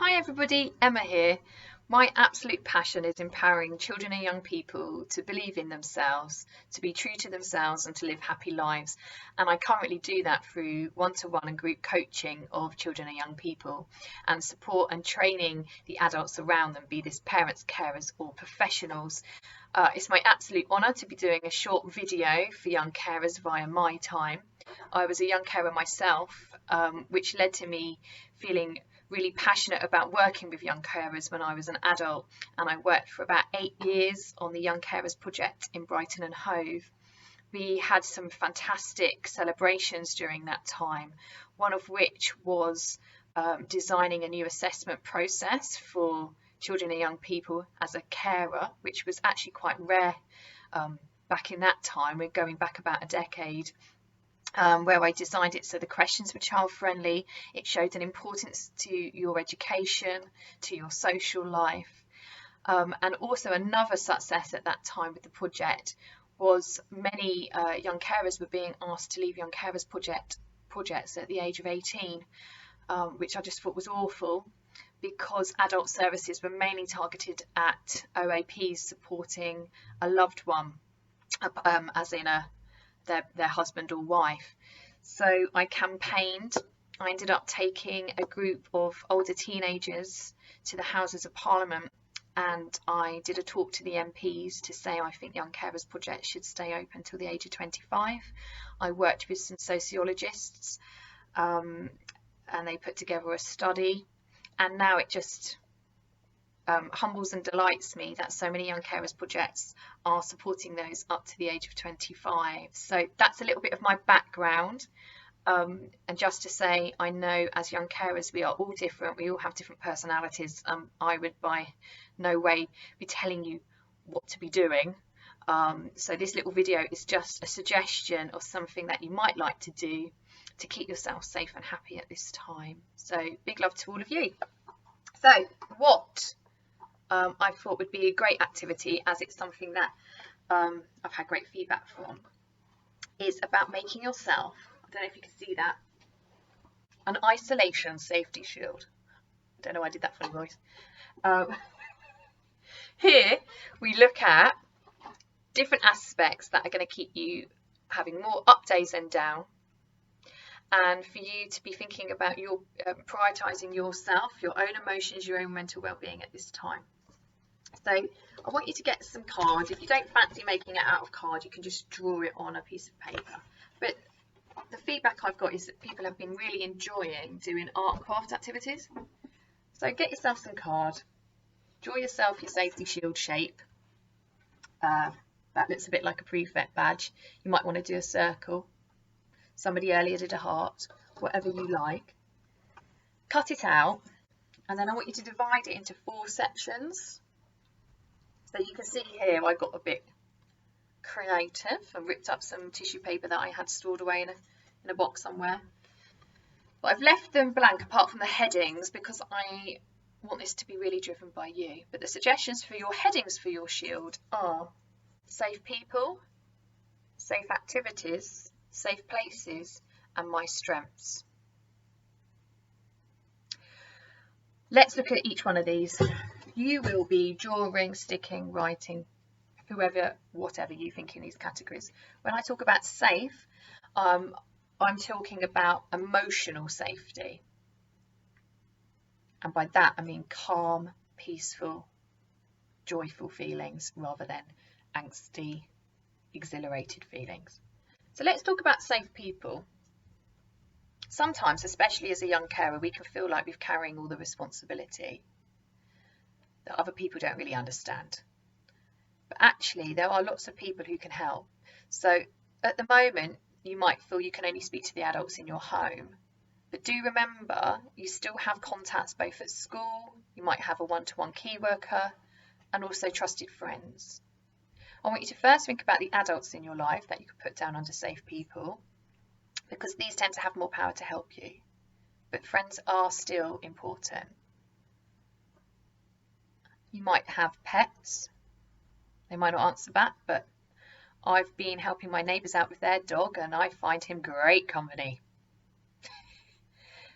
Hi everybody, Emma here. My absolute passion is empowering children and young people to believe in themselves, to be true to themselves and to live happy lives. And I currently do that through one-to-one and group coaching of children and young people and support and training the adults around them, be this parents, carers or professionals. It's my absolute honour to be doing a short video for young carers via MYTime. I was a young carer myself, which led to me feeling really passionate about working with young carers when I was an adult, and I worked for about 8 years on the Young Carers Project in Brighton and Hove. We had some fantastic celebrations during that time, one of which was designing a new assessment process for children and young people as a carer, which was actually quite rare back in that time. We're going back about a decade. Where I designed it so the questions were child friendly. It showed an importance to your education, to your social life, and also another success at that time with the project was many young carers were being asked to leave Young Carers projects at the age of 18, which I just thought was awful, because adult services were mainly targeted at OAPs supporting a loved one, as in their husband or wife. So I campaigned. I ended up taking a group of older teenagers to the Houses of Parliament, and I did a talk to the MPs to say I think Young Carers Project should stay open till the age of 25. I worked with some sociologists and they put together a study, and now it just humbles and delights me that so many Young Carers projects are supporting those up to the age of 25. So that's a little bit of my background, and just to say, I know as young carers we are all different, we all have different personalities. I would by no way be telling you what to be doing, so this little video is just a suggestion of something that you might like to do to keep yourself safe and happy at this time. So big love to all of you. So what I thought would be a great activity, as it's something that I've had great feedback from, is about making yourself, I don't know if you can see that, an isolation safety shield. I don't know why I did that funny voice. Here we look at different aspects that are going to keep you having more up days than down, and for you to be thinking about your prioritising yourself, your own emotions, your own mental well-being at this time. So I want you to get some cards. If you don't fancy making it out of card, you can just draw it on a piece of paper. But the feedback I've got is that people have been really enjoying doing art and craft activities. So get yourself some card, draw yourself your safety shield shape. That looks a bit like a prefect badge. You might want to do a circle. Somebody earlier did a heart, whatever you like. Cut it out, and then I want you to divide it into 4 sections. So you can see here I got a bit creative and ripped up some tissue paper that I had stored away in a box somewhere. But I've left them blank apart from the headings because I want this to be really driven by you. But the suggestions for your headings for your shield are safe people, safe activities, safe places, and my strengths. Let's look at each one of these. You will be drawing, sticking, writing, whatever you think in these categories. When I talk about safe, I'm talking about emotional safety. And by that I mean calm, peaceful, joyful feelings rather than angsty, exhilarated feelings. So let's talk about safe people. Sometimes, especially as a young carer, we can feel like we're carrying all the responsibility that other people don't really understand. But actually, there are lots of people who can help. So at the moment, you might feel you can only speak to the adults in your home. But do remember, you still have contacts both at school, you might have a one-to-one key worker, and also trusted friends. I want you to first think about the adults in your life that you could put down under safe people, because these tend to have more power to help you. But friends are still important. You might have pets. They might not answer back, but I've been helping my neighbours out with their dog and I find him great company.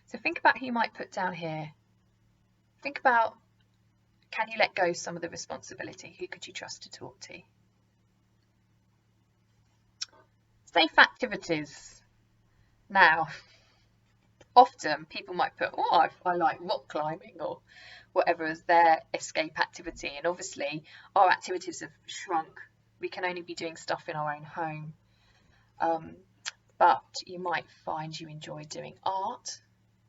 So think about who you might put down here Think about, can you let go some of the responsibility? Who could you trust to talk to? Safe activities. Now, often people might put, oh, I like rock climbing or whatever as their escape activity. And obviously our activities have shrunk. We can only be doing stuff in our own home. But you might find you enjoy doing art.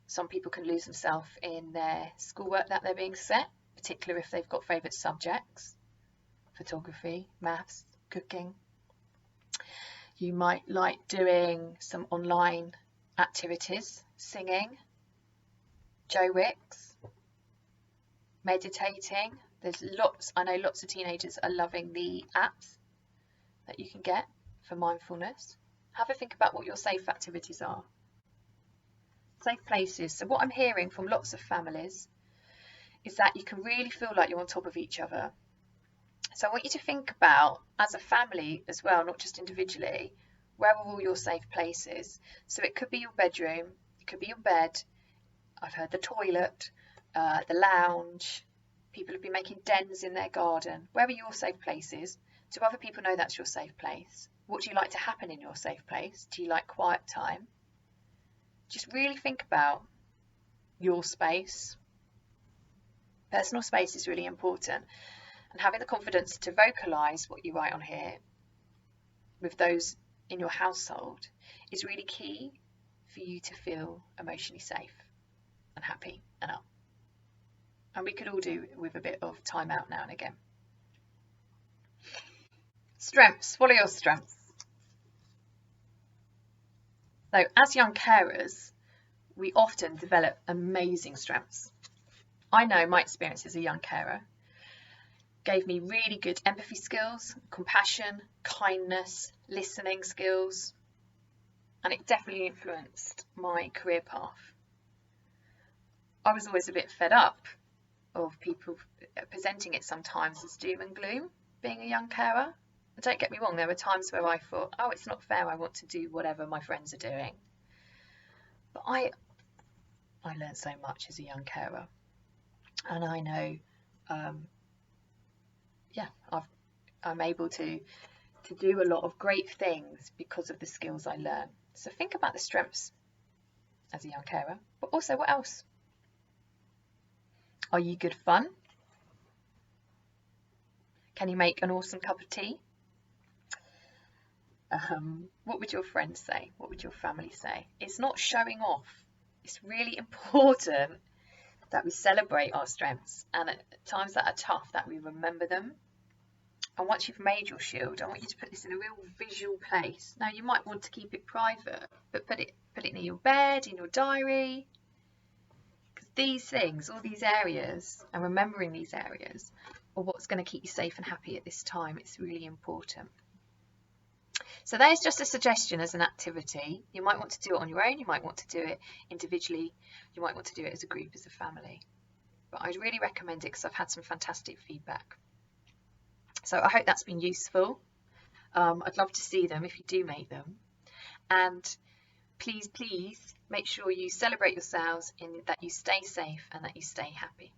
Some people can lose themselves in their schoolwork that they're being set, particularly if they've got favourite subjects: photography, maths, cooking. You might like doing some online activities, singing, Joe Wicks, meditating. There's lots, I know lots of teenagers are loving the apps that you can get for mindfulness. Have a think about what your safe activities are. Safe places. So what I'm hearing from lots of families is that you can really feel like you're on top of each other. So I want you to think about, as a family as well, not just individually, where are all your safe places? So it could be your bedroom, it could be your bed, I've heard the toilet, the lounge. People have been making dens in their garden. Where are your safe places? Do other people know that's your safe place? What do you like to happen in your safe place? Do you like quiet time? Just really think about your space. Personal space is really important, and having the confidence to vocalise what you write on here with those in your household is really key for you to feel emotionally safe and happy and up. And we could all do with a bit of time out now and again. Strengths. What are your strengths? So as young carers, we often develop amazing strengths. I know my experience as a young carer gave me really good empathy skills, compassion, kindness, listening skills, and it definitely influenced my career path. I was always a bit fed up of people presenting it sometimes as doom and gloom, being a young carer. And don't get me wrong, there were times where I thought, oh, it's not fair, I want to do whatever my friends are doing. But I learned so much as a young carer. And I know, I'm able to do a lot of great things because of the skills I learn. So think about the strengths as a young carer, but also what else? Are you good fun? Can you make an awesome cup of tea? What would your friends say? What would your family say? It's not showing off. It's really important that we celebrate our strengths, and at times that are tough, that we remember them. And once you've made your shield, I want you to put this in a real visual place. Now you might want to keep it private, but put it near your bed, in your diary. Because these things, all these areas, and remembering these areas, are what's going to keep you safe and happy at this time. It's really important. So there's just a suggestion as an activity. You might want to do it on your own, you might want to do it individually, you might want to do it as a group, as a family. But I'd really recommend it because I've had some fantastic feedback. So I hope that's been useful. I'd love to see them if you do make them. And please make sure you celebrate yourselves, in that you stay safe and that you stay happy.